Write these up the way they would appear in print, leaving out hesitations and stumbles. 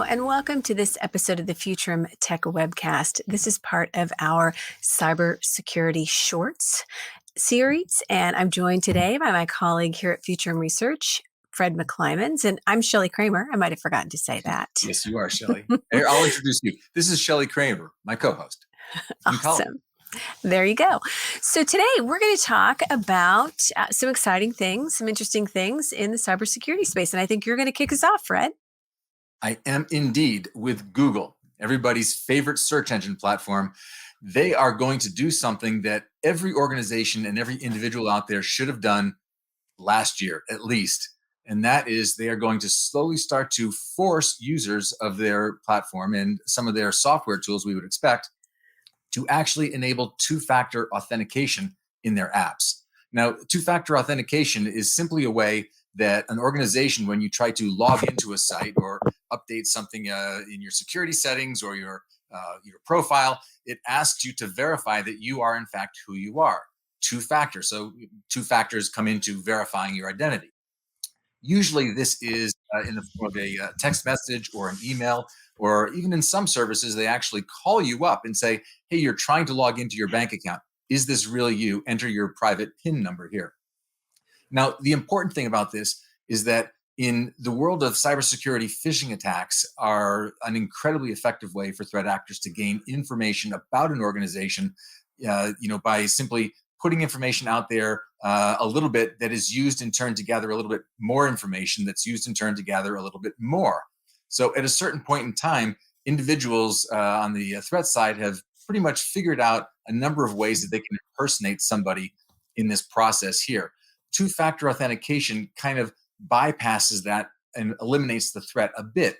Hello, and welcome to this episode of the Futurum Tech Webcast. This is part of our cybersecurity shorts series, and I'm joined today by my colleague here at Futurum Research, Fred McClimans, and I'm Shelley Kramer. I might have forgotten to say that. Yes, you are, Shelley. Here, I'll introduce you. This is Shelley Kramer, my co-host. Awesome. There you go. So today we're going to talk about some exciting things, some interesting things in the cybersecurity space, and I think you're going to kick us off, Fred. I am indeed with Google, everybody's favorite search engine platform. They are going to do something that every organization and every individual out there should have done last year, at least. And that is they are going to slowly start to force users of their platform and some of their software tools we would expect to actually enable two-factor authentication in their apps. Now, two-factor authentication is simply a way that an organization, when you try to log into a site or update something in your security settings or your profile, it asks you to verify that you are in fact who you are. Two-factor. So two factors come into verifying your identity. Usually this is in the form of a text message or an email, or even in some services, they actually call you up and say, hey, you're trying to log into your bank account. Is this really you? Enter your private PIN number here. Now, the important thing about this is that in the world of cybersecurity, phishing attacks are an incredibly effective way for threat actors to gain information about an organization, by simply putting information out there a little bit that is used in turn to gather a little bit more information that's used in turn to gather a little bit more. So at a certain point in time, individuals on the threat side have pretty much figured out a number of ways that they can impersonate somebody in this process here. Two-factor authentication kind of bypasses that and eliminates the threat a bit,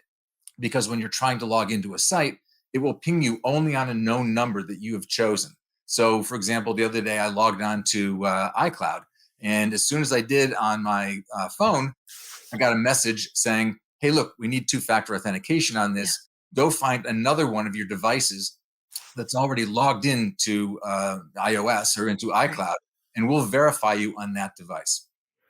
because when you're trying to log into a site, it will ping you only on a known number that you have chosen. So, for example, the other day I logged on to iCloud, and as soon as I did on my phone, I got a message saying, hey, look, we need two-factor authentication on this. Go find another one of your devices that's already logged into iOS or into iCloud, and we'll verify you on that device.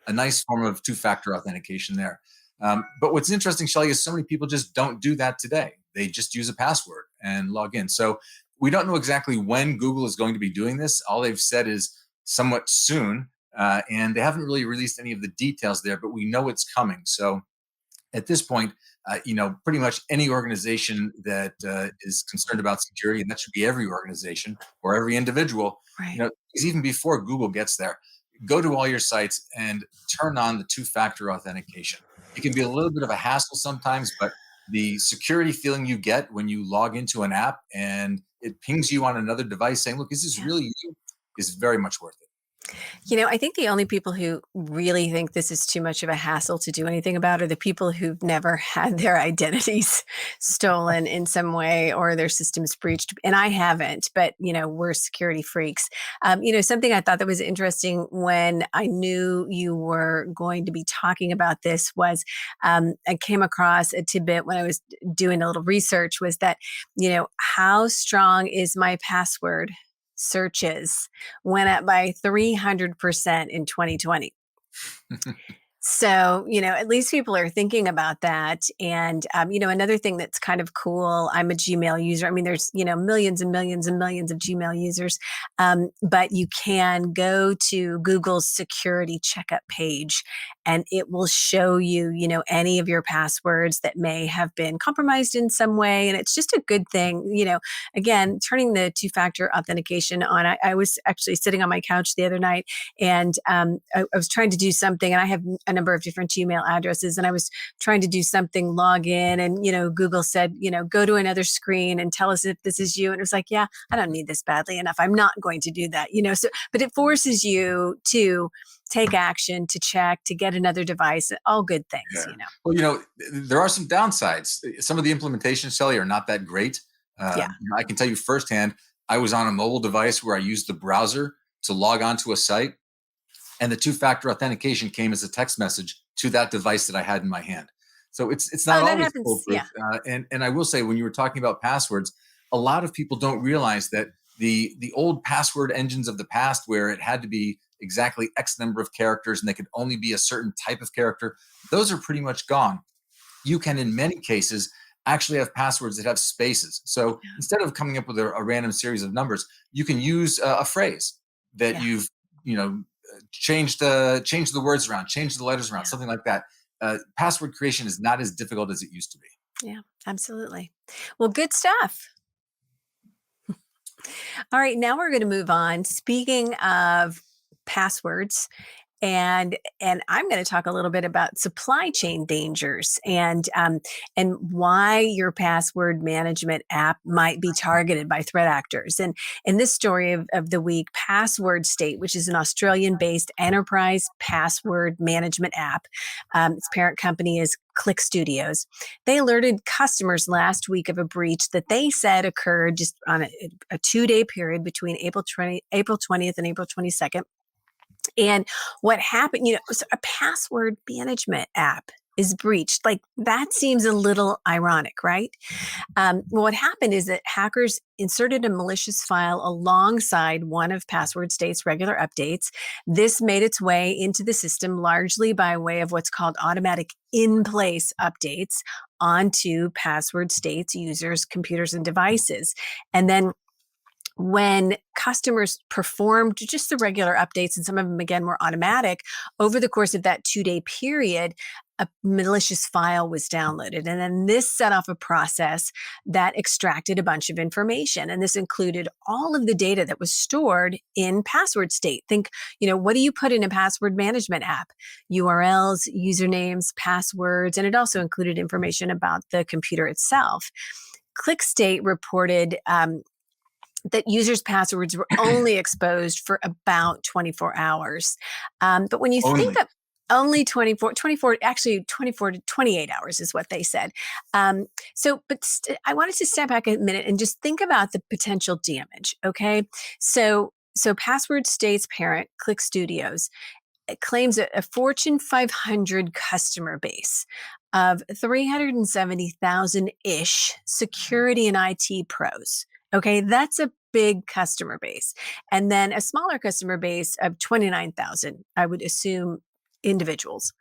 A nice form of two-factor authentication there. But what's interesting, Shelley, is so many people just don't do that today. They just use a password and log in. So we don't know exactly when Google is going to be doing this. All they've said is somewhat soon, and they haven't really released any of the details there, but we know it's coming. So at this point, pretty much any organization that is concerned about security, and that should be every organization or every individual, because even before Google gets there, go to all your sites and turn on the two-factor authentication. It can be a little bit of a hassle sometimes, but the security feeling you get when you log into an app and it pings you on another device saying, look, is this really you, is very much worth it. I think the only people who really think this is too much of a hassle to do anything about are the people who've never had their identities stolen in some way or their systems breached. And I haven't, but, we're security freaks. Something I thought that was interesting when I knew you were going to be talking about this was I came across a tidbit when I was doing a little research was that, how strong is my password? Searches went up by 300% in 2020. So, at least people are thinking about that. And, another thing that's kind of cool, I'm a Gmail user. I mean, there's, millions and millions and millions of Gmail users. But you can go to Google's security checkup page and it will show you, any of your passwords that may have been compromised in some way. And it's just a good thing, again, turning the two-factor authentication on. I was actually sitting on my couch the other night and I was trying to do something, and I have a number of different Gmail addresses, and I was trying to do something, log in, and Google said, go to another screen and tell us if this is you. And it was like, yeah, I don't need this badly enough. I'm not going to do that, so, but it forces you to take action, to check, to get another device, all good things, Well, there are some downsides. Some of the implementations, Shelly, are not that great. I can tell you firsthand, I was on a mobile device where I used the browser to log onto a site, and the two-factor authentication came as a text message to that device that I had in my hand. So it's not always foolproof. And I will say, when you were talking about passwords, a lot of people don't realize that the old password engines of the past, where it had to be exactly X number of characters and they could only be a certain type of character, those are pretty much gone. You can, in many cases, actually have passwords that have spaces. So instead of coming up with a random series of numbers, you can use a phrase that Yeah. you've, changed the words around, change the letters around, Yeah. something like that. Password creation is not as difficult as it used to be. Yeah, absolutely. Well, good stuff. All right, now we're going to move on. Speaking of passwords, and I'm going to talk a little bit about supply chain dangers and why your password management app might be targeted by threat actors. And in this story of the week, Passwordstate, which is an Australian-based enterprise password management app, its parent company is Click Studios. They alerted customers last week of a breach that they said occurred just on a 2-day period between April 20th and April 22nd. And what happened, so a password management app is breached. Like, that seems a little ironic, right? What happened is that hackers inserted a malicious file alongside one of Passwordstate's regular updates. This made its way into the system largely by way of what's called automatic in-place updates onto Passwordstate's users' computers and devices. And then when customers performed just the regular updates, and some of them, again, were automatic, over the course of that 2-day period, a malicious file was downloaded. And then this set off a process that extracted a bunch of information. And this included all of the data that was stored in Passwordstate. Think, what do you put in a password management app? URLs, usernames, passwords, and it also included information about the computer itself. ClickState reported that users' passwords were only exposed for about 24 hours. But when you think Only. of only 24, actually 24 to 28 hours is what they said. I wanted to step back a minute and just think about the potential damage. Okay. So Passwordstate's parent, Click Studios, it claims a Fortune 500 customer base of 370,000-ish security and IT pros. Okay, that's a big customer base. And then a smaller customer base of 29,000, I would assume, individuals.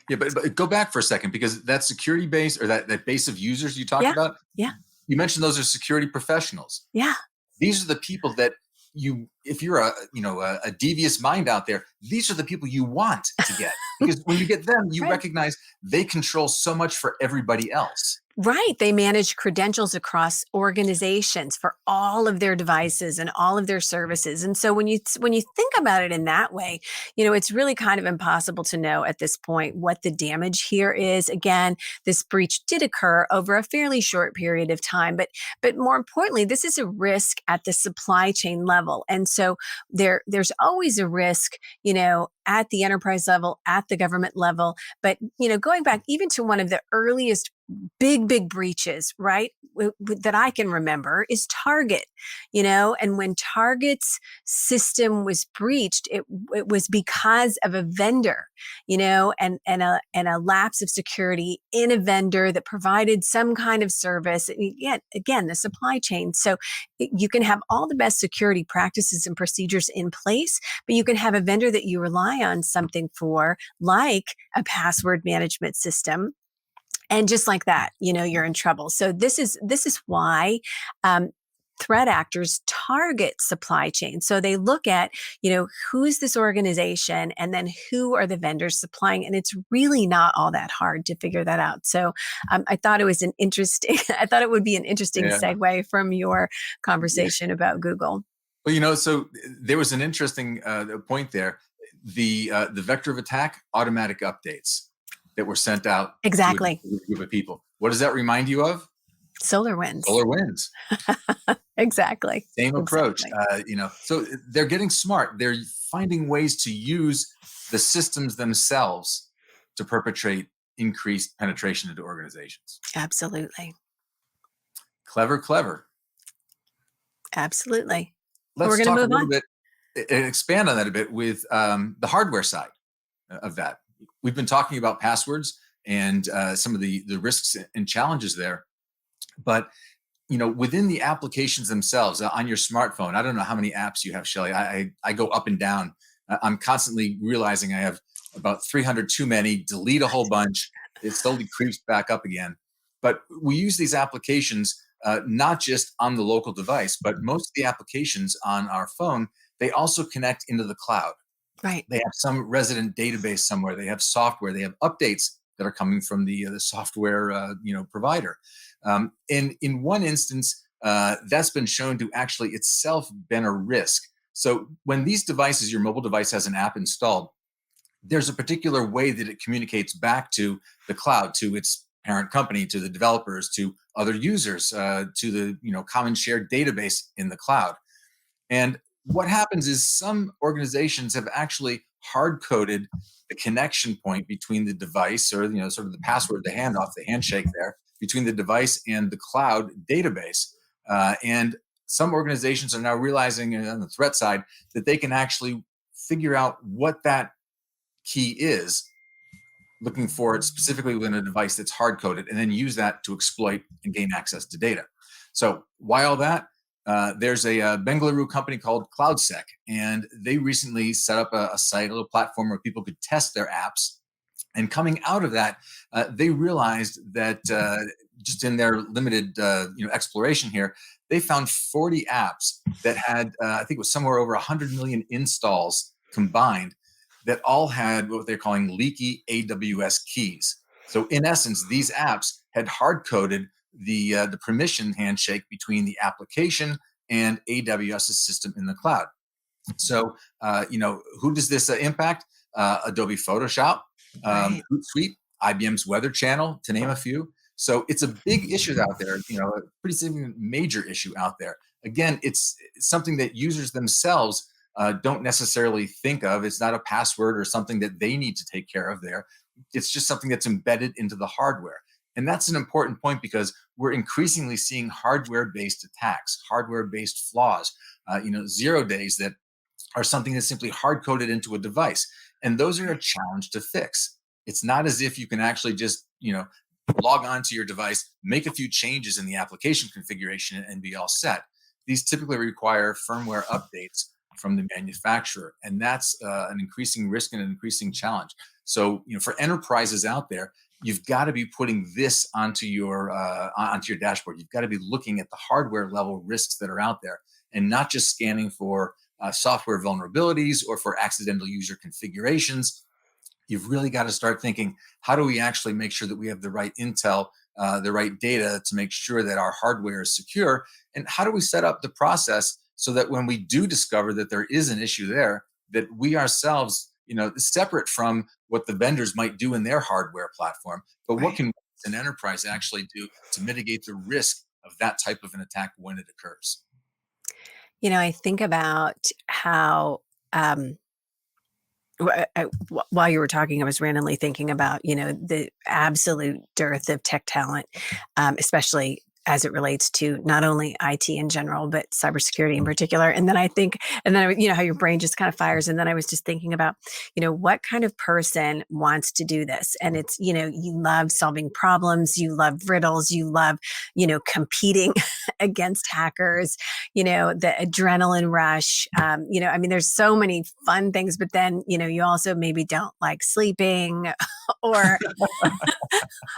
Yeah, but go back for a second, because that security base, or that base of users you talked Yeah, about, yeah, you mentioned those are security professionals. yeah. These are the people that if you're a devious mind out there, these are the people you want to get, because when you get them, you Right. recognize they control so much for everybody else. Right. They manage credentials across organizations for all of their devices and all of their services. And so when you think about it in that way, it's really kind of impossible to know at this point what the damage here is. Again, this breach did occur over a fairly short period of time, but more importantly, this is a risk at the supply chain level. And so there's always a risk, at the enterprise level, at the government level. But, going back even to one of the earliest big breaches, right, that I can remember is Target, and when Target's system was breached, it was because of a vendor, and a lapse of security in a vendor that provided some kind of service. Yet again, the supply chain. So you can have all the best security practices and procedures in place, but you can have a vendor that you rely on something for, like a password management system. And just like that, you're in trouble. So this is why threat actors target supply chain. So they look at, who's this organization, and then who are the vendors supplying. And it's really not all that hard to figure that out. So I thought it was I thought it would be an interesting Yeah. segue from your conversation about Google. Well, so there was an interesting point there. The vector of attack, automatic updates that were sent out Exactly. to a group of people. What does that remind you of? SolarWinds. SolarWinds. Exactly. Same approach. Exactly. So they're getting smart. They're finding ways to use the systems themselves to perpetrate increased penetration into organizations. Absolutely. Clever. Absolutely. Let's We're going talk to a move little on. bit and expand on that a bit with the hardware side of that. We've been talking about passwords and some of the risks and challenges there, but within the applications themselves on your smartphone, I don't know how many apps you have, Shelly. I go up and down. I'm constantly realizing I have about 300 too many. Delete a whole bunch. It slowly creeps back up again. But we use these applications not just on the local device, but most of the applications on our phone, they also connect into the cloud. Right. They have some resident database somewhere. They have software. They have updates that are coming from the software provider. And in one instance, that's been shown to actually itself been a risk. So when these devices, your mobile device has an app installed, there's a particular way that it communicates back to the cloud, to its parent company, to the developers, to other users, to the common shared database in the cloud. And what happens is some organizations have actually hard coded the connection point between the device, or sort of the password, the handoff, the handshake there between the device and the cloud database. And some organizations are now realizing on the threat side that they can actually figure out what that key is, looking for it specifically within a device that's hard coded, and then use that to exploit and gain access to data. So why all that? There's a Bengaluru company called CloudSec, and they recently set up a site, a little platform where people could test their apps. And coming out of that, they realized that just in their limited exploration here, they found 40 apps that had, I think it was somewhere over 100 million installs combined, that all had what they're calling leaky AWS keys. So in essence, these apps had hard coded the permission handshake between the application and AWS's system in the cloud. So who does this impact? Adobe Photoshop, Right. Hootsuite, IBM's Weather Channel, to name a few. So it's a big issue out there, a pretty significant major issue out there. Again, it's something that users themselves don't necessarily think of. It's not a password or something that they need to take care of there. It's just something that's embedded into the hardware. And that's an important point, because we're increasingly seeing hardware-based attacks, hardware-based flaws, 0 days that are something that's simply hard-coded into a device. And those are a challenge to fix. It's not as if you can actually just, log onto your device, make a few changes in the application configuration, and be all set. These typically require firmware updates from the manufacturer, and that's an increasing risk and an increasing challenge. So, for enterprises out there, you've got to be putting this onto your dashboard. You've got to be looking at the hardware level risks that are out there, and not just scanning for software vulnerabilities or for accidental user configurations. You've really got to start thinking, how do we actually make sure that we have the right intel, the right data to make sure that our hardware is secure? And how do we set up the process so that when we do discover that there is an issue there, that we ourselves, separate from what the vendors might do in their hardware platform, but what Right. can an enterprise actually do to mitigate the risk of that type of an attack when it occurs? I think about how, um, while you were talking, I was randomly thinking about, the absolute dearth of tech talent, especially as it relates to not only IT in general, but cybersecurity in particular. And then I think, and then, how your brain just kind of fires. And then I was just thinking about, what kind of person wants to do this? And it's, you love solving problems, you love riddles, you love, competing against hackers, the adrenaline rush. There's so many fun things, but then, you also maybe don't like sleeping or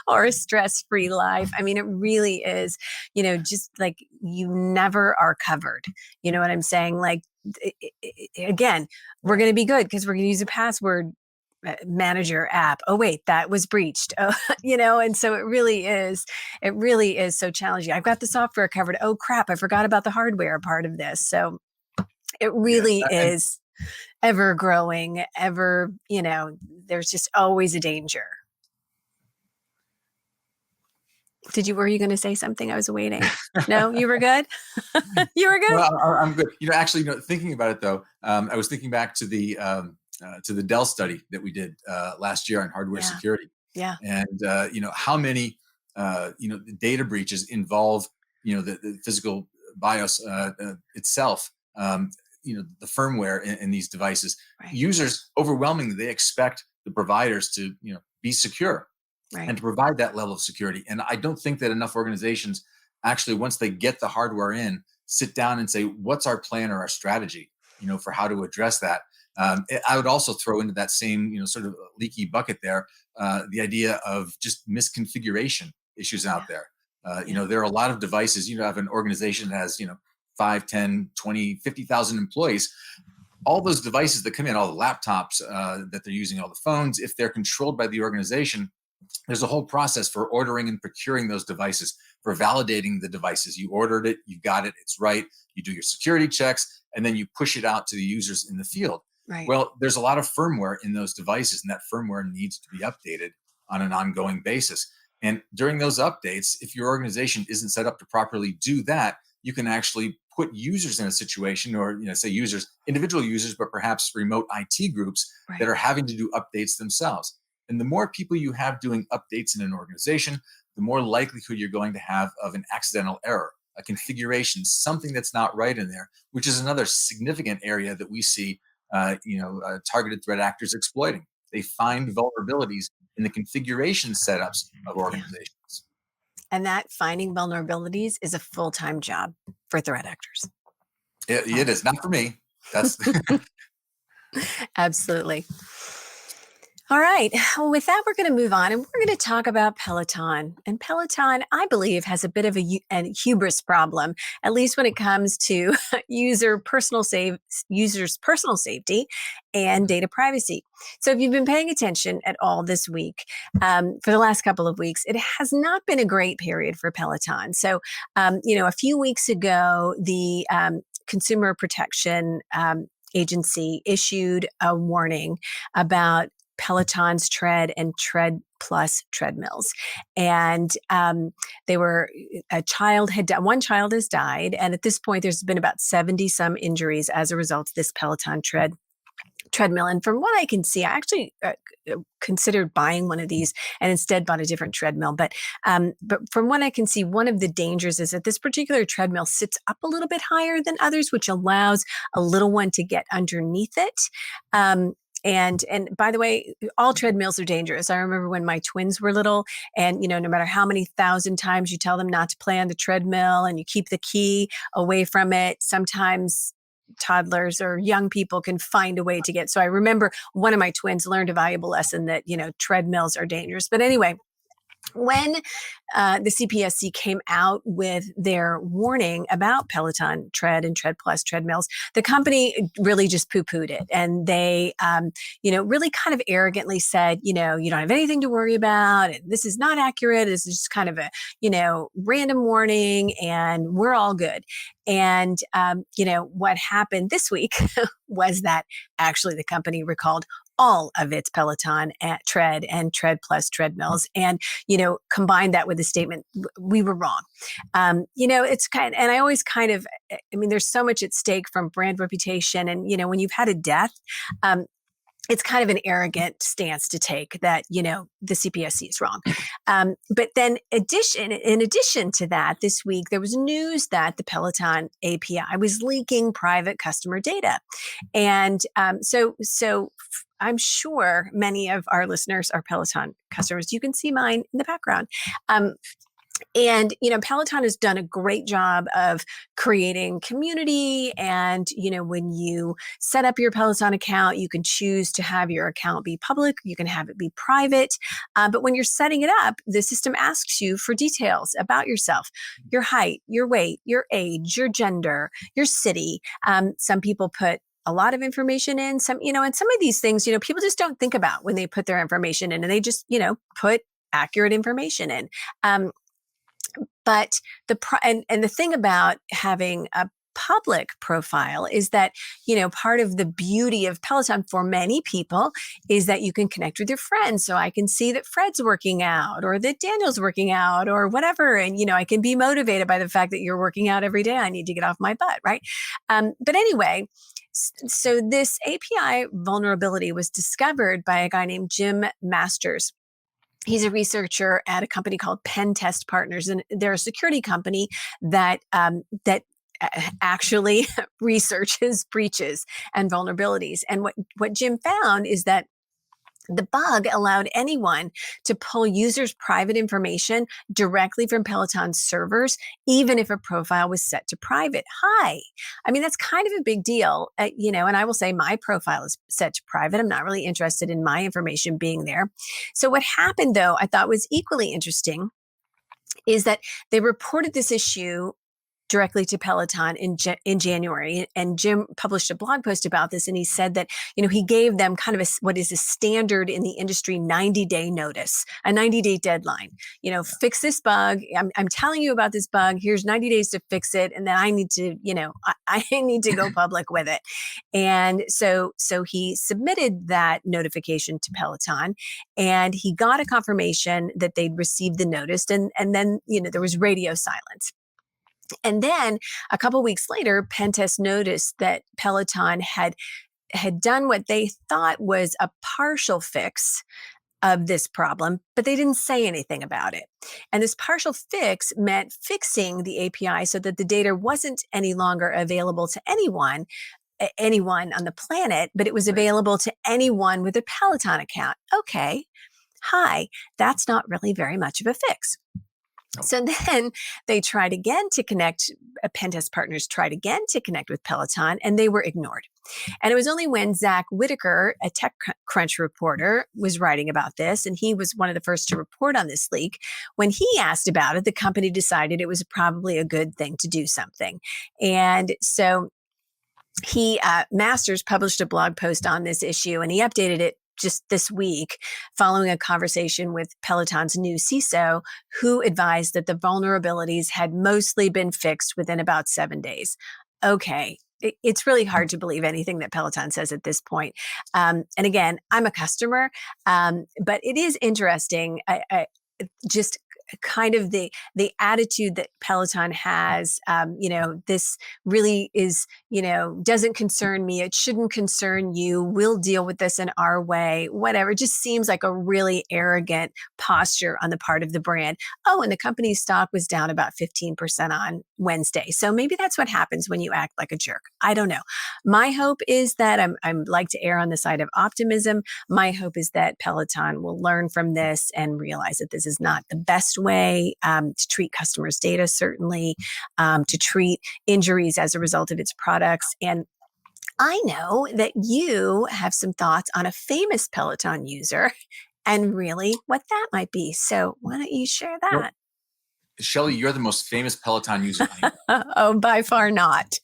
or a stress-free life. I mean, it really is, just like you never are covered. You know what I'm saying? Like, again, we're going to be good because we're going to use a password manager app. Oh, wait, that was breached. Oh, and so it really is so challenging. I've got the software covered. Oh, crap, I forgot about the hardware part of this. So it Yeah. really And is ever growing, there's just always a danger. Were you going to say something? I was waiting. No, you were good. You were good. well, I'm good. Actually, thinking about it though, I was thinking back to the Dell study that we did last year on hardware Yeah. security, Yeah. and how many data breaches involve the physical BIOS itself, the firmware in these devices. Right. Users overwhelmingly, they expect the providers to be secure Right. and to provide that level of security. And I don't think that enough organizations actually, once they get the hardware in, sit down and say, what's our plan or our strategy, for how to address that. I would also throw into that same, sort of leaky bucket there, the idea of just misconfiguration. issues out there. There are a lot of devices. You have an organization that has 5, 10, 20, 50,000 employees. All those devices that come in, all the laptops that they're using, all the phones, if they're controlled by the organization, there's a whole process for ordering and procuring those devices, for validating the devices. You ordered it, you got it, it's right. You do your security checks, and then you push it out to the users in the field. Right. Well, there's a lot of firmware in those devices, and that firmware needs to be updated on an ongoing basis. And during those updates, if your organization isn't set up to properly do that, you can actually put users in a situation, or say users, individual users, but perhaps remote IT groups that are having to do updates themselves. And the more people you have doing updates in an organization, the more likelihood you're going to have of an accidental error, a configuration, something that's not right in there, which is another significant area that we see targeted threat actors exploiting. They find vulnerabilities in the configuration setups of organizations. And that finding vulnerabilities is a full-time job for threat actors. It is not for me. That's Absolutely. All right. Well, with that, we're going to move on, and we're going to talk about Peloton. And Peloton, I believe, has a bit of a hubris problem, at least when it comes to users' personal safety and data privacy. So if you've been paying attention at all this week, for the last couple of weeks, it has not been a great period for Peloton. So, a few weeks ago, the Consumer Protection Agency issued a warning about Peloton's Tread and Tread Plus treadmills. And one child has died. And at this point, there's been about 70 some injuries as a result of this Peloton treadmill. And from what I can see, I actually considered buying one of these and instead bought a different treadmill. But from what I can see, one of the dangers is that this particular treadmill sits up a little bit higher than others, which allows a little one to get underneath it. And by the way, all treadmills are dangerous. I remember when my twins were little, and no matter how many thousand times you tell them not to play on the treadmill and you keep the key away from it, sometimes toddlers or young people can find a way to get. So I remember one of my twins learned a valuable lesson that treadmills are dangerous. But anyway, when the CPSC came out with their warning about Peloton Tread and Tread Plus treadmills, the company really just poo-pooed it. And they, really kind of arrogantly said, you don't have anything to worry about. And this is not accurate. This is just kind of a, random warning, and we're all good. And, what happened this week was that actually the company recalled all of its Peloton Tread and Tread Plus treadmills, and combine that with the statement, we were wrong. It's and I always there's so much at stake from brand reputation, and when you've had a death, it's kind of an arrogant stance to take that, the CPSC is wrong. But then in addition to that, this week, there was news that the Peloton API was leaking private customer data. And so I'm sure many of our listeners are Peloton customers. You can see mine in the background. And, Peloton has done a great job of creating community. And, when you set up your Peloton account, you can choose to have your account be public. You can have it be private. But when you're setting it up, the system asks you for details about yourself, your height, your weight, your age, your gender, your city. Some people put a lot of information in, and some of these things, people just don't think about when they put their information in, and they just, put accurate information in. But the thing about having a public profile is that, part of the beauty of Peloton for many people is that you can connect with your friends. So I can see that Fred's working out, or that Daniel's working out, or whatever. And, I can be motivated by the fact that you're working out every day. I need to get off my butt, right? But anyway, so this API vulnerability was discovered by a guy named Jim Masters. He's a researcher at a company called Pen Test Partners, and they're a security company that actually researches breaches and vulnerabilities. And what Jim found is that the bug allowed anyone to pull users' private information directly from Peloton's servers, even if a profile was set to private. That's kind of a big deal, and I will say my profile is set to private. I'm not really interested in my information being there. So what happened, though, I thought was equally interesting, is that they reported this issue directly to Peloton in January. And Jim published a blog post about this. And he said that, he gave them kind of what is a standard in the industry 90-day notice, a 90-day deadline. Fix this bug. I'm telling you about this bug. Here's 90 days to fix it. And then I need to, I need to go public with it. And so he submitted that notification to Peloton, and he got a confirmation that they'd received the notice. And then, there was radio silence. And then a couple weeks later, Pentest noticed that Peloton had done what they thought was a partial fix of this problem, but they didn't say anything about it. And this partial fix meant fixing the API so that the data wasn't any longer available to anyone on the planet, but it was available to anyone with a Peloton account. Okay, hi, that's not really very much of a fix. So then they tried again to connect, Pentest partners tried again to connect with Peloton, and they were ignored. And it was only when Zach Whitaker, a TechCrunch reporter, was writing about this, and he was one of the first to report on this leak. When he asked about it, the company decided it was probably a good thing to do something. And so Masters published a blog post on this issue, and he updated it just this week following a conversation with Peloton's new CISO, who advised that the vulnerabilities had mostly been fixed within about 7 days. Okay. It's really hard to believe anything that Peloton says at this point. And again, I'm a customer, but it is interesting. I just kind of the attitude that Peloton has, this really is, doesn't concern me. It shouldn't concern you. We'll deal with this in our way, whatever. It just seems like a really arrogant posture on the part of the brand. Oh, and the company's stock was down about 15% on Wednesday. So maybe that's what happens when you act like a jerk. I don't know. My hope is that I'm like to err on the side of optimism. My hope is that Peloton will learn from this and realize that this is not the best way to treat customers' data, certainly, to treat injuries as a result of its products. And I know that you have some thoughts on a famous Peloton user and really what that might be. So why don't you share that? Well, Shelley, you're the most famous Peloton user I know. Oh, by far not.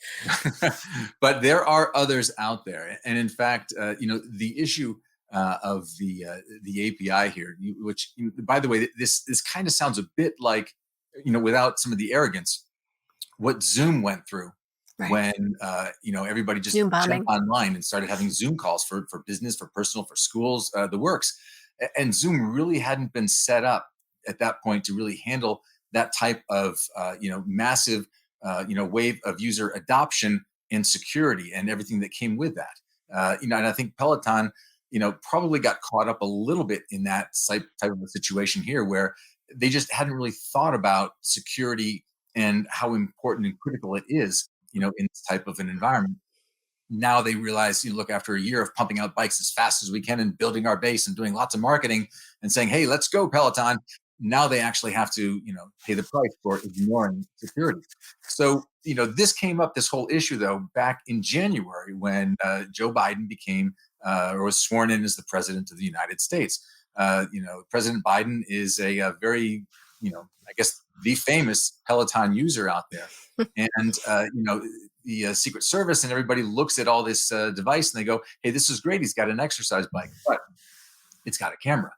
But there are others out there. And in fact, the issue of the API here, which, by the way, this kind of sounds a bit like, without some of the arrogance, what Zoom went through. Right. When everybody just jumped online and started having Zoom calls for business, for personal, for schools, the works. And Zoom really hadn't been set up at that point to really handle that type of massive wave of user adoption and security and everything that came with that. And I think Peloton probably got caught up a little bit in that type of a situation here, where they just hadn't really thought about security and how important and critical it is, in this type of an environment. Now they realize, look, after a year of pumping out bikes as fast as we can and building our base and doing lots of marketing and saying, hey, let's go Peloton. Now they actually have to, pay the price for ignoring security. So, this came up, this whole issue, though, back in January when Joe Biden became or was sworn in as the president of the United States. President Biden is a very, I guess, the famous Peloton user out there. And, the Secret Service and everybody looks at all this device and they go, hey, this is great. He's got an exercise bike, but it's got a camera.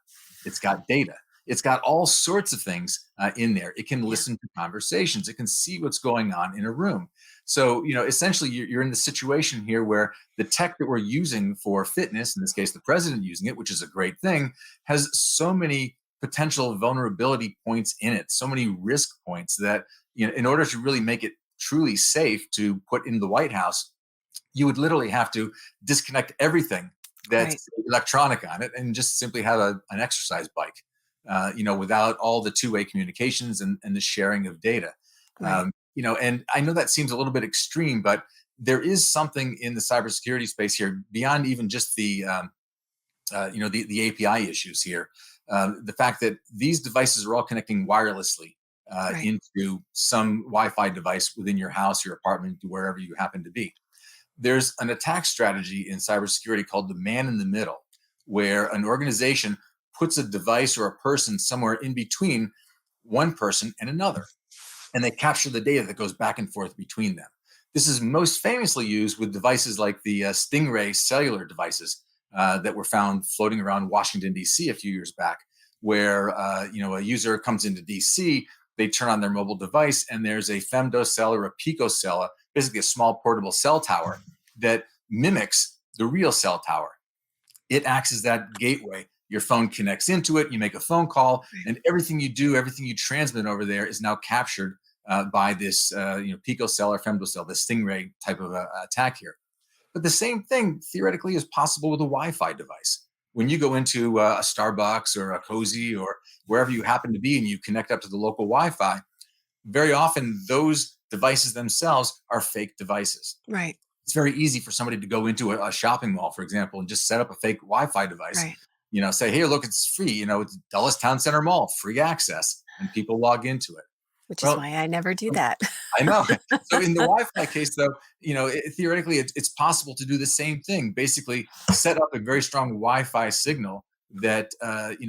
It's got data. It's got all sorts of things in there. It can listen to conversations. It can see what's going on in a room. So, essentially you're in the situation here where the tech that we're using for fitness, in this case, the president using it, which is a great thing, has so many potential vulnerability points in it, so many risk points that, in order to really make it truly safe to put in the White House, you would literally have to disconnect everything that's electronic on it and just simply have an exercise bike. Without all the two-way communications and the sharing of data. Right. And I know that seems a little bit extreme, but there is something in the cybersecurity space here beyond even just the the API issues here. The fact that these devices are all connecting wirelessly into some Wi-Fi device within your house, your apartment, wherever you happen to be. There's an attack strategy in cybersecurity called the man in the middle, where an organization puts a device or a person somewhere in between one person and another, and they capture the data that goes back and forth between them. This is most famously used with devices like the Stingray cellular devices that were found floating around Washington, D.C. a few years back, where a user comes into D.C., they turn on their mobile device, and there's a femtocell or a picocell, basically a small portable cell tower that mimics the real cell tower. It acts as that gateway. Your phone connects into it, you make a phone call, and everything you do, everything you transmit over there is now captured by this picocell or femtocell, the Stingray type of attack here. But the same thing theoretically is possible with a Wi-Fi device. When you go into a Starbucks or a Cozy or wherever you happen to be and you connect up to the local Wi-Fi, very often those devices themselves are fake devices. Right. It's very easy for somebody to go into a shopping mall, for example, and just set up a fake Wi-Fi device. Right. Say, hey, look, it's free. It's Dulles Town Center Mall, free access, and people log into it. Which is Well, why I never do that. I know. So in the Wi-Fi case, though, theoretically, it's possible to do the same thing. Basically, set up a very strong Wi-Fi signal that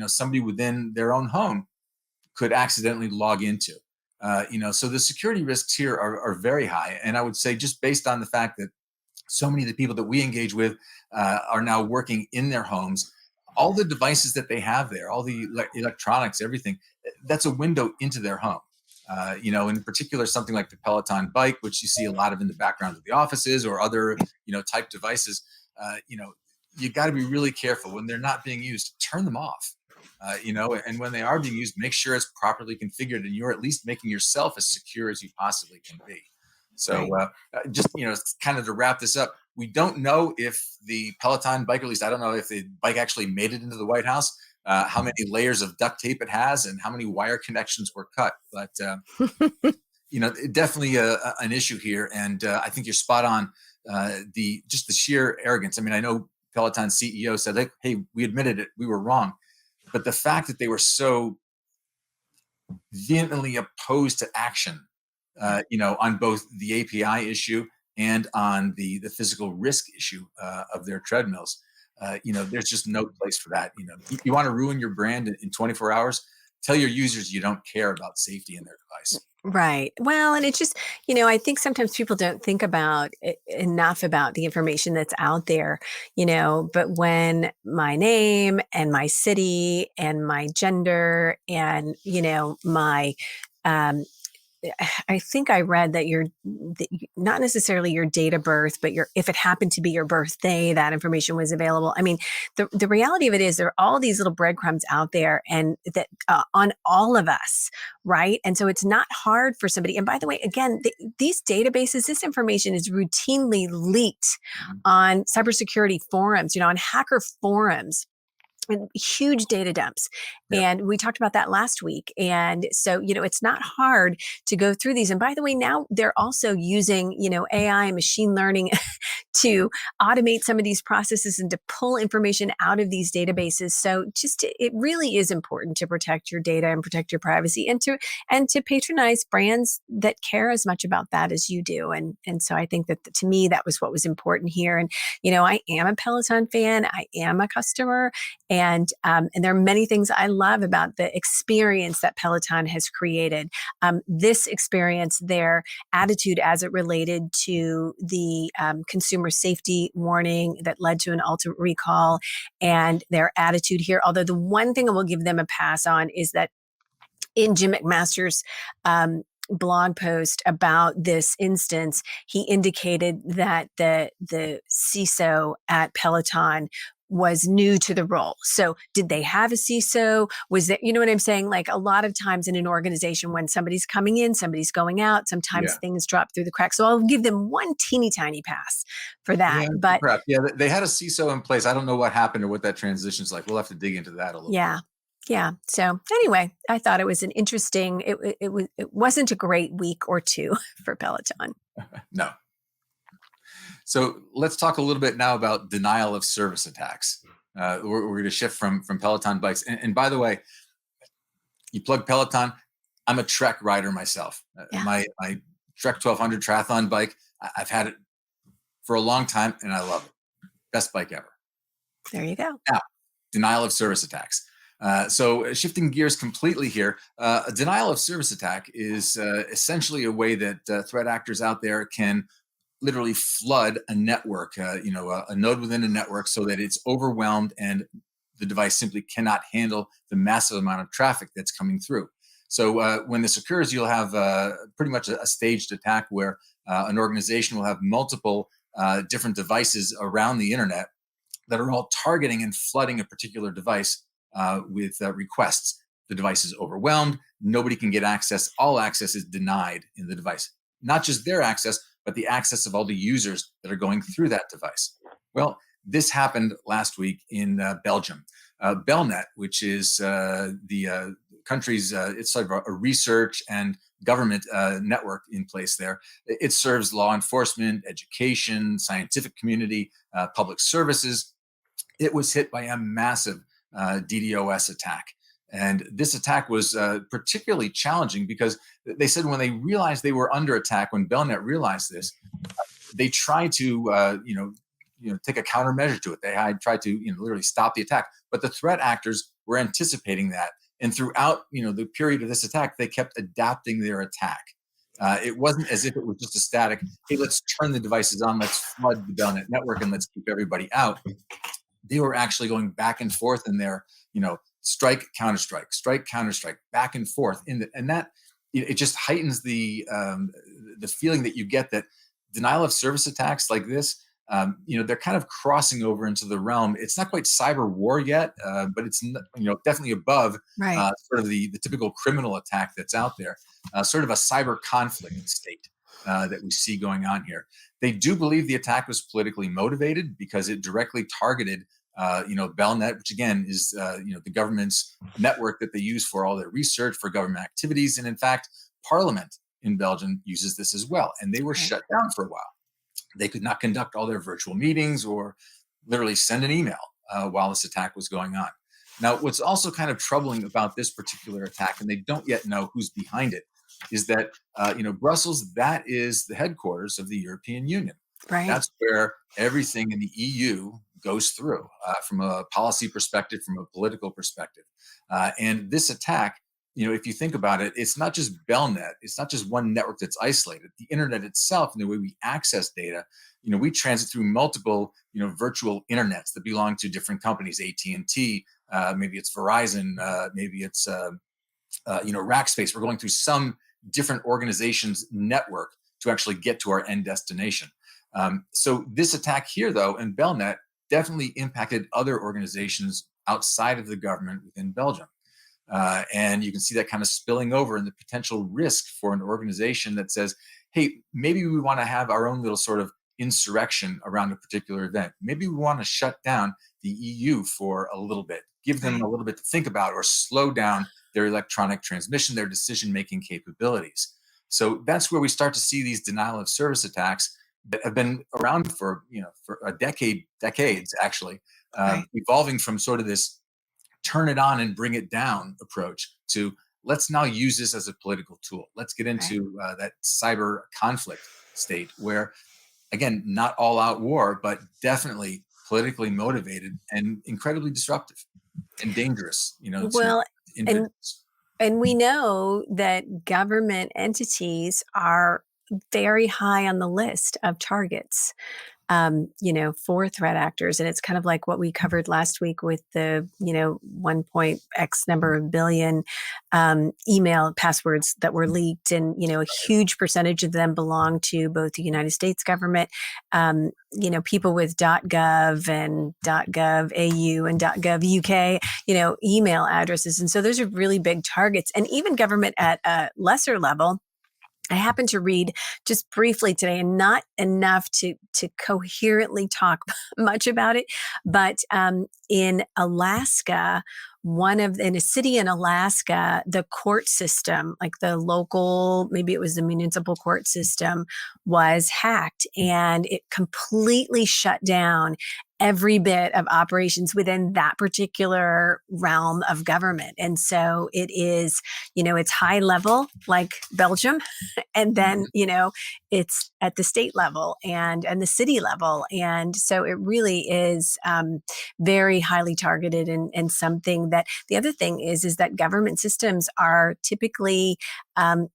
somebody within their own home could accidentally log into. So the security risks here are very high, and I would say just based on the fact that so many of the people that we engage with are now working in their homes. All the devices that they have there, all the electronics, everything, that's a window into their home. In particular, something like the Peloton bike, which you see a lot of in the background of the offices or other, type devices. You got to be really careful when they're not being used. Turn them off. And when they are being used, make sure it's properly configured, and you're at least making yourself as secure as you possibly can be. So, just kind of to wrap this up, we don't know if the Peloton bike, or at least I don't know if the bike actually made it into the White House. How many layers of duct tape it has and how many wire connections were cut. But, definitely an issue here. And I think you're spot on. The sheer arrogance. I mean, I know Peloton CEO said, like, hey, we admitted it. We were wrong. But the fact that they were so vehemently opposed to action, on both the API issue and on the physical risk issue of their treadmills. There's just no place for that. You want to ruin your brand in 24 hours, tell your users you don't care about safety in their device. Right. Well, and it's just, I think sometimes people don't think about enough about the information that's out there, but when my name and my city and my gender and, my, I think I read that not necessarily your date of birth, but if it happened to be your birthday, that information was available. I mean, the reality of it is there are all these little breadcrumbs out there, and that on all of us, right? And so it's not hard for somebody. And by the way, again, these databases, this information is routinely leaked on cybersecurity forums, on hacker forums. And huge data dumps. Yep. And we talked about that last week. And so, it's not hard to go through these. And by the way, now they're also using, AI and machine learning to automate some of these processes and to pull information out of these databases. So it really is important to protect your data and protect your privacy, and to patronize brands that care as much about that as you do. And so I think that to me, that was what was important here. And, I am a Peloton fan. I am a customer. And there are many things I love about the experience that Peloton has created. This experience, their attitude as it related to the consumer safety warning that led to an ultimate recall, and their attitude here. Although the one thing I will give them a pass on is that in Jim McMaster's blog post about this instance, he indicated that the CISO at Peloton was new to the role. So did they have a CISO? Was that, you know what I'm saying? Like a lot of times in an organization, when somebody's coming in, somebody's going out, sometimes things drop through the cracks. So I'll give them one teeny tiny pass for that. Yeah, but they had a CISO in place. I don't know what happened or what that transition's like. We'll have to dig into that a little bit. Yeah. So anyway, I thought it was an interesting, it wasn't a great week or two for Peloton. No. So let's talk a little bit now about denial of service attacks. We're going to shift from Peloton bikes. And by the way, you plug Peloton. I'm a Trek rider myself. My Trek 1200 triathlon bike, I've had it for a long time and I love it. Best bike ever. There you go. Now, denial of service attacks. So shifting gears completely here, a denial of service attack is essentially a way that threat actors out there can literally flood a network, a node within a network, so that it's overwhelmed and the device simply cannot handle the massive amount of traffic that's coming through. So when this occurs, you'll have pretty much a staged attack where an organization will have multiple different devices around the internet that are all targeting and flooding a particular device with requests. The device is overwhelmed. Nobody can get access. All access is denied in the device. Not just their access, but the access of all the users that are going through that device. Well, this happened last week in Belgium. Belnet, which is the country's, it's sort of a research and government network in place there. It serves law enforcement, education, scientific community, public services. It was hit by a massive DDoS attack. And this attack was particularly challenging because they said when they realized they were under attack, when Belnet realized this, they tried to, take a countermeasure to it. They had tried to, literally stop the attack. But the threat actors were anticipating that, and throughout, the period of this attack, they kept adapting their attack. It wasn't as if it was just a static, hey, let's turn the devices on, let's flood the Belnet network, and let's keep everybody out. They were actually going back and forth in their, strike, counterstrike, back and forth. And that it just heightens the feeling that you get that denial of service attacks like this, they're kind of crossing over into the realm. It's not quite cyber war yet, but it's definitely above sort of the typical criminal attack that's out there, sort of a cyber conflict state that we see going on here. They do believe the attack was politically motivated because it directly targeted Belnet, which again is the government's network that they use for all their research, for government activities. And in fact, Parliament in Belgium uses this as well. And they were shut down for a while. They could not conduct all their virtual meetings or literally send an email while this attack was going on. Now, what's also kind of troubling about this particular attack, and they don't yet know who's behind it, is that Brussels, that is the headquarters of the European Union. Right. That's where everything in the EU goes through from a policy perspective, from a political perspective. And this attack, if you think about it, it's not just Belnet. It's not just one network that's isolated. The internet itself and the way we access data, we transit through multiple, virtual internets that belong to different companies, AT&T, maybe it's Verizon, maybe it's, Rackspace. We're going through some different organizations' network to actually get to our end destination. So this attack here, though, in Belnet definitely impacted other organizations outside of the government within Belgium. And you can see that kind of spilling over in the potential risk for an organization that says, hey, maybe we want to have our own little sort of insurrection around a particular event. Maybe we want to shut down the EU for a little bit, give them a little bit to think about, or slow down their electronic transmission, their decision-making capabilities. So that's where we start to see these denial of service attacks that have been around for a decades actually, evolving from sort of this turn it on and bring it down approach to let's now use this as a political tool. Let's get into that cyber conflict state where, again, not all out war, but definitely politically motivated and incredibly disruptive and dangerous, Well, to individuals. and we know that government entities are very high on the list of targets, for threat actors. And it's kind of like what we covered last week with the, 1.x number of billion email passwords that were leaked. And, a huge percentage of them belong to both the United States government, people with .gov and .gov AU and .gov UK, email addresses. And so those are really big targets. And even government at a lesser level. I happened to read just briefly today, and not enough to coherently talk much about it. But in Alaska, in a city in Alaska, the court system, like the local, maybe it was the municipal court system, was hacked, and it completely shut down every bit of operations within that particular realm of government. And so it is, it's high level like Belgium. And then, it's at the state level and the city level. And so it really is very highly targeted, and something that the other thing is that government systems are typically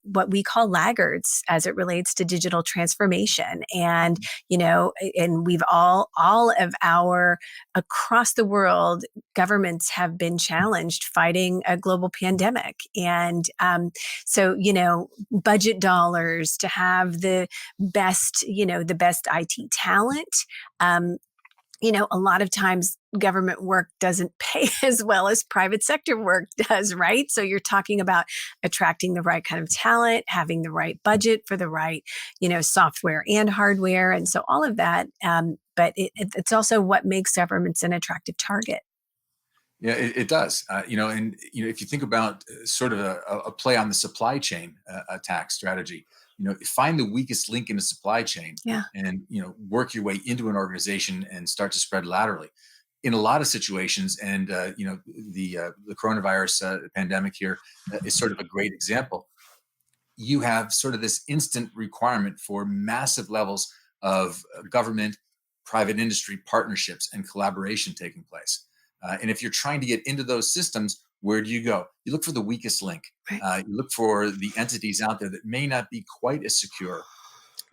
what we call laggards as it relates to digital transformation. And, and we've all of our across the world, governments have been challenged fighting a global pandemic. And so, budget dollars to have the best IT talent. A lot of times government work doesn't pay as well as private sector work does, right? So you're talking about attracting the right kind of talent, having the right budget for the right, software and hardware. And so all of that. But it's also what makes governments an attractive target. Yeah, it does. If you think about sort of a play on the supply chain attack strategy, find the weakest link in the supply chain, Yeah. and work your way into an organization and start to spread laterally. In a lot of situations, and the coronavirus pandemic here is sort of a great example. You have sort of this instant requirement for massive levels of government, private industry partnerships and collaboration taking place. And if you're trying to get into those systems, where do you go? You look for the weakest link. Right. You look for the entities out there that may not be quite as secure,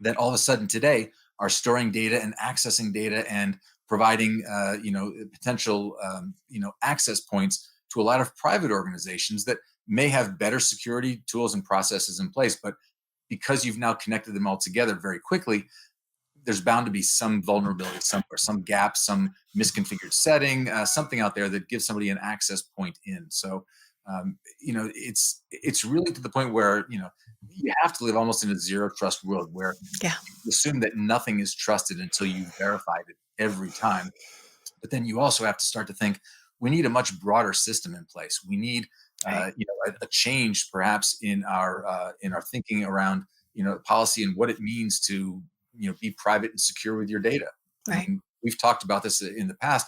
that all of a sudden today are storing data and accessing data and providing potential access points to a lot of private organizations that may have better security tools and processes in place. But because you've now connected them all together very quickly, there's bound to be some vulnerability somewhere, some gap, some misconfigured setting, something out there that gives somebody an access point in. So, it's really to the point where you have to live almost in a zero trust world where Yeah. you assume that nothing is trusted until you've verified it every time. But then you also have to start to think we need a much broader system in place. We need Right. a change perhaps in our thinking around policy and what it means to be private and secure with your data. I Right. mean, we've talked about this in the past.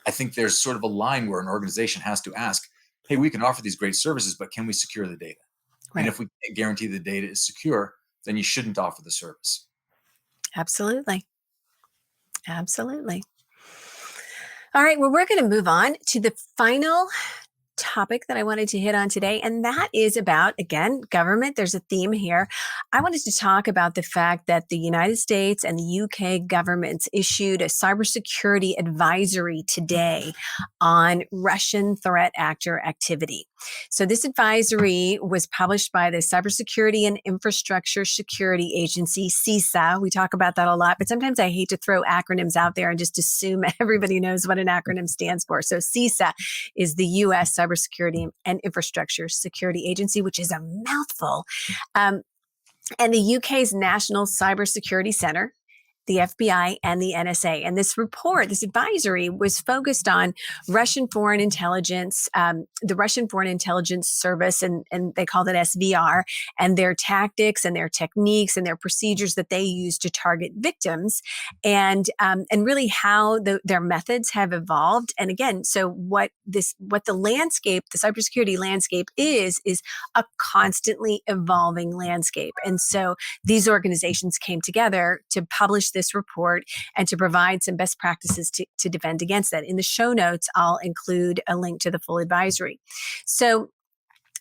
I think there's sort of a line where an organization has to ask, hey, we can offer these great services, but can we secure the data? And Right. if we can't guarantee the data is secure, then you shouldn't offer the service. Absolutely. Absolutely. All right. Well, we're going to move on to the final topic that I wanted to hit on today, and that is about, again, government. There's a theme here. I wanted to talk about the fact that the United States and the UK governments issued a cybersecurity advisory today on Russian threat actor activity. So this advisory was published by the Cybersecurity and Infrastructure Security Agency, CISA. We talk about that a lot, but sometimes I hate to throw acronyms out there and just assume everybody knows what an acronym stands for. So CISA is the U.S. Cybersecurity and Infrastructure Security Agency, which is a mouthful. And the UK's National Cybersecurity Center, the FBI, and the NSA. And this report, this advisory, was focused on Russian foreign intelligence, the Russian Foreign Intelligence Service, and they called it SVR, and their tactics and their techniques and their procedures that they use to target victims, and really how their methods have evolved. And again, so what the landscape, the cybersecurity landscape is a constantly evolving landscape. And so these organizations came together to publish this report and to provide some best practices to defend against that. In the show notes, I'll include a link to the full advisory. So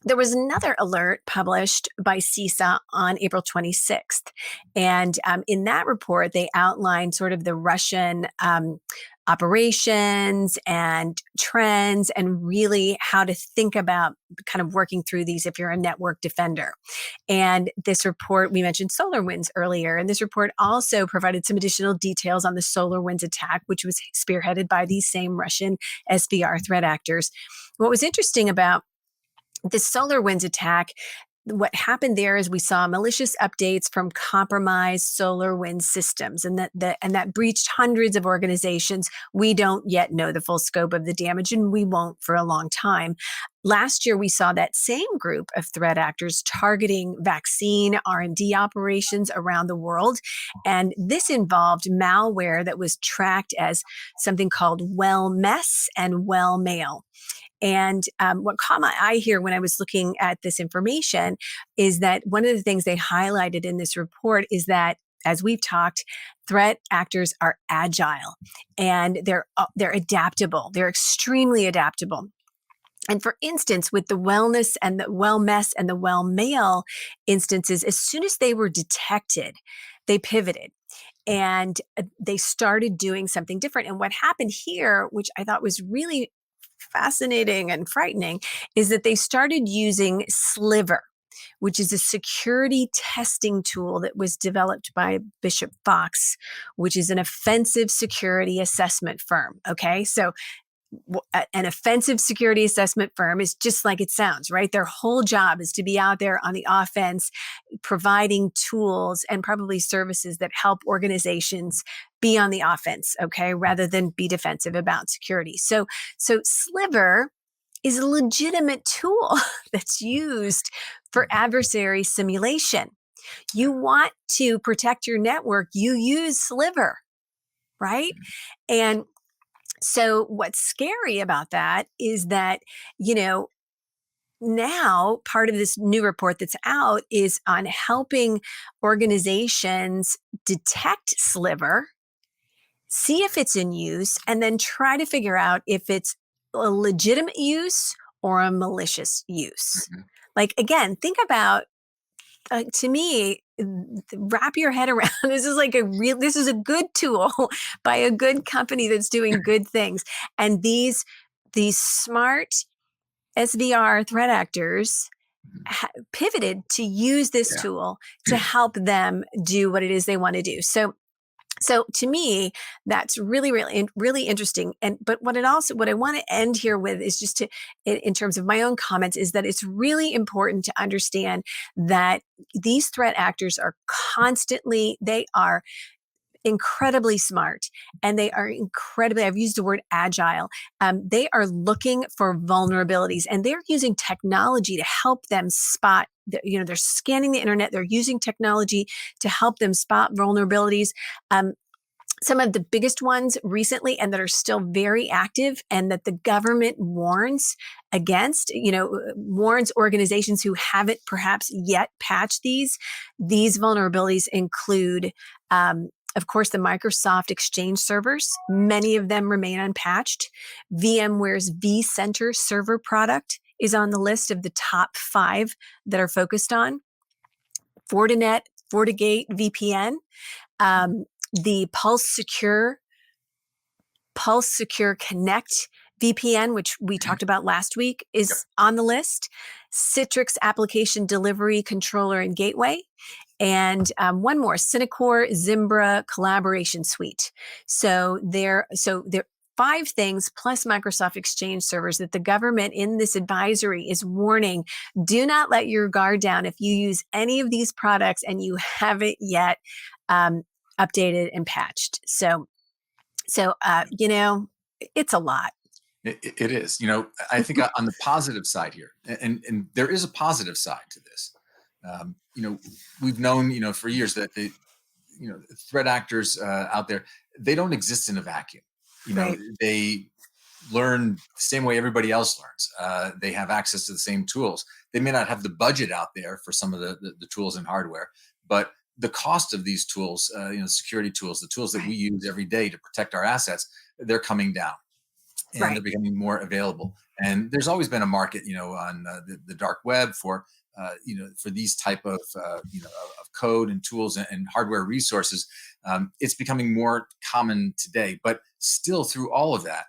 there was another alert published by CISA on April 26th. And in that report, they outlined sort of the Russian operations and trends, and really how to think about kind of working through these if you're a network defender. And this report, we mentioned SolarWinds earlier, and this report also provided some additional details on the SolarWinds attack, which was spearheaded by these same Russian SVR threat actors. What was interesting about the SolarWinds attack, what happened there is we saw malicious updates from compromised SolarWinds systems, and that breached hundreds of organizations. We don't yet know the full scope of the damage, and we won't for a long time. Last year, we saw that same group of threat actors targeting vaccine R&D operations around the world. And this involved malware that was tracked as something called WellMess and WellMail. And what caught my eye here when I was looking at this information is that one of the things they highlighted in this report is that, as we've talked, threat actors are agile and they're adaptable. They're extremely adaptable. And for instance, with the wellness and the well mess and the well mail instances, as soon as they were detected, they pivoted and they started doing something different. And what happened here, which I thought was really fascinating and frightening, is that they started using Sliver, which is a security testing tool that was developed by Bishop Fox, which is an offensive security assessment firm. Okay. So an offensive security assessment firm is just like it sounds, right? Their whole job is to be out there on the offense, providing tools and probably services that help organizations be on the offense, okay, rather than be defensive about security. So Sliver is a legitimate tool that's used for adversary simulation. You want to protect your network, you use Sliver, right? And so what's scary about that is that, now part of this new report that's out is on helping organizations detect Sliver, see if it's in use, and then try to figure out if it's a legitimate use or a malicious use. Mhm. Like, again, think about, to me, wrap your head around this is like this is a good tool by a good company that's doing good things. And these smart SVR threat actors pivoted to use this Yeah. tool to help them do what it is they want to do. So to me, that's really, really, really interesting. But what I want to end here with is just in terms of my own comments, is that it's really important to understand that these threat actors are they are incredibly smart, and they are I've used the word agile. They are looking for vulnerabilities, and they're using technology to help them spot. They're scanning the internet. They're using technology to help them spot vulnerabilities. Some of the biggest ones recently, and that are still very active, and that the government warns against, warns organizations who haven't perhaps yet patched these vulnerabilities include, of course, the Microsoft Exchange servers. Many of them remain unpatched. VMware's vCenter server product is on the list of the top 5 that are focused on. FortiGate VPN, the Pulse Secure Connect VPN, which we talked about last week, Yep. is on the list. Citrix Application Delivery Controller and Gateway. And one more, Cinecore Zimbra Collaboration Suite. So there 5 things plus Microsoft Exchange servers that the government in this advisory is warning, do not let your guard down if you use any of these products and you haven't yet updated and patched. So it's a lot. It is. I think on the positive side here, and there is a positive side to this. We've known, for years that threat actors out there, they don't exist in a vacuum. Right. They learn the same way everybody else learns. They have access to the same tools. They may not have the budget out there for some of the tools and hardware, but the cost of these tools, security tools, the tools that we use every day to protect our assets, they're coming down, and they're becoming more available. And there's always been a market, on the dark web for these type of code and tools and hardware resources. It's becoming more common today, but still, through all of that,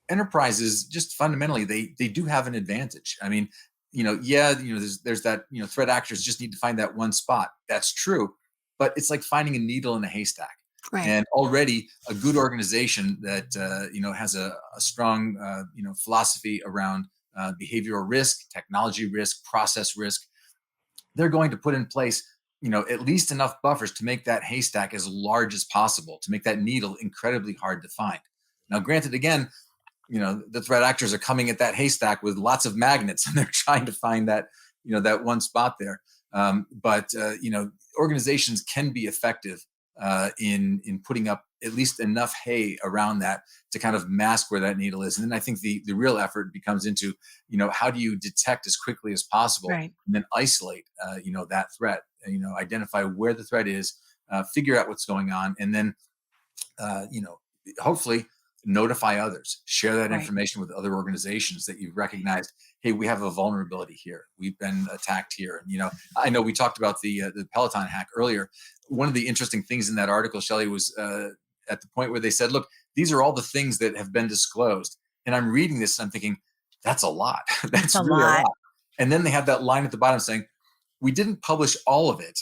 enterprises just fundamentally they do have an advantage. I mean, there's that, threat actors just need to find that one spot. That's true, but it's like finding a needle in a haystack. Right. And already a good organization that has a strong philosophy around behavioral risk, technology risk, process risk, they're going to put in place at least enough buffers to make that haystack as large as possible, to make that needle incredibly hard to find. Now, granted, again, the threat actors are coming at that haystack with lots of magnets, and they're trying to find that that one spot there. But organizations can be effective in putting up at least enough hay around that to kind of mask where that needle is. And then I think the real effort becomes into, how do you detect as quickly as possible Right. and then isolate, that threat, identify where the threat is, figure out what's going on, and then, hopefully notify others, share that Right. information with other organizations that you've recognized. Hey, we have a vulnerability here. We've been attacked here. And, I know we talked about the Peloton hack earlier. One of the interesting things in that article, Shelley, was at the point where they said, look, these are all the things that have been disclosed. And I'm reading this and I'm thinking, that's a lot. That's That's a really a lot. lot. And then they have that line at the bottom saying, we didn't publish all of it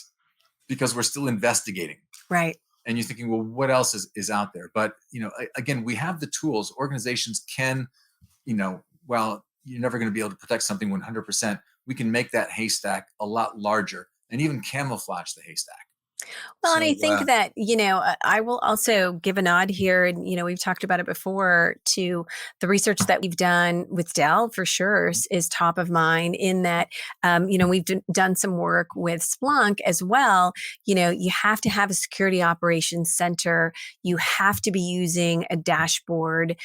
because we're still investigating. Right. And you're thinking, well, what else is out there? But, again, we have the tools. Organizations can, well, you're never going to be able to protect something 100%. We can make that haystack a lot larger and even camouflage the haystack. Well, and I So, think that, I will also give a nod here. And, we've talked about it before to the research that we've done with Dell for sure is top of mind in that, we've done some work with Splunk as well. You have to have a security operations center. You have to be using a dashboard.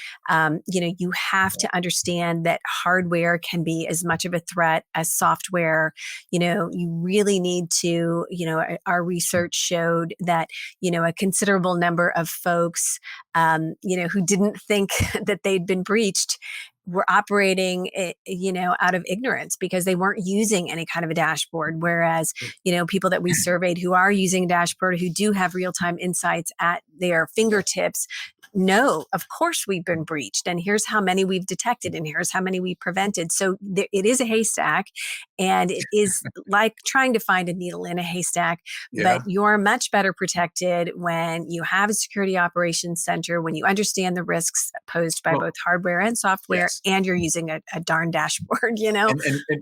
You have to understand that hardware can be as much of a threat as software. You really need to, our research showed that, a considerable number of folks, who didn't think that they'd been breached were operating, out of ignorance because they weren't using any kind of a dashboard. Whereas, people that we surveyed who are using a dashboard, who do have real-time insights at their fingertips, no, of course we've been breached. And here's how many we've detected. And here's how many we prevented. So it is a haystack. And it is like trying to find a needle in a haystack. But yeah. you're much better protected when you have a security operations center, when you understand the risks posed by Well, both hardware and software, yes. and you're using a darn dashboard, And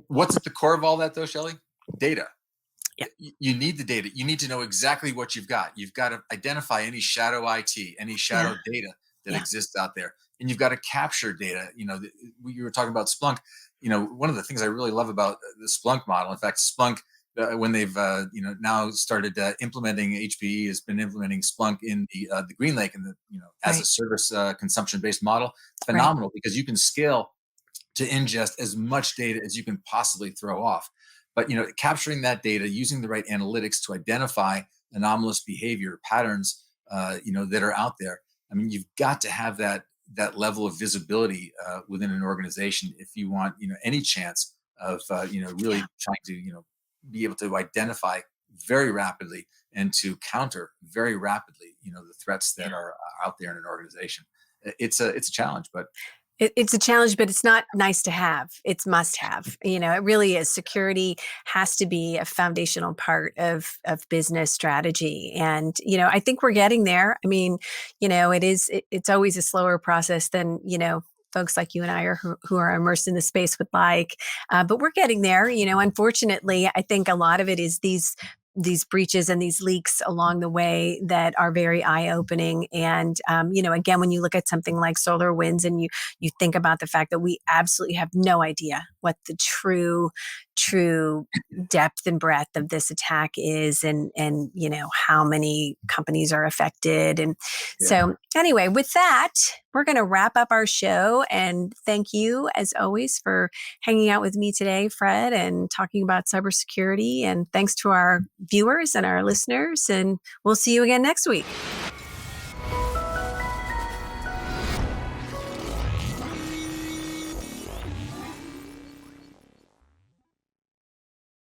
what's at the core of all that, though, Shelley? Data. Yeah. You need the data. You need to know exactly what you've got. You've got to identify any shadow IT, any shadow data that Yeah. exists out there. And you've got to capture data. You were talking about Splunk. One of the things I really love about the Splunk model, in fact, Splunk, when they've now started implementing, HPE has been implementing Splunk in the Green Lake and as a service consumption based model. Phenomenal, because you can scale to ingest as much data as you can possibly throw off. But capturing that data, using the right analytics to identify anomalous behavior patterns, that are out there. I mean, you've got to have that level of visibility within an organization if you want any chance of really trying to be able to identify very rapidly and to counter very rapidly the threats that are out there in an organization. It's a challenge, but It's a challenge, but it's not nice to have. It's must have. It really is. Security has to be a foundational part of business strategy. And, I think we're getting there. I mean, it's always a slower process than, folks like you and I are who are immersed in the space would like. But we're getting there. Unfortunately, I think a lot of it is these breaches and these leaks along the way that are very eye-opening. And, again, when you look at something like SolarWinds and you think about the fact that we absolutely have no idea what the true depth and breadth of this attack is and how many companies are affected. And so anyway, with that, we're going to wrap up our show. And thank you, as always, for hanging out with me today, Fred, and talking about cybersecurity. And thanks to our viewers and our listeners. And we'll see you again next week.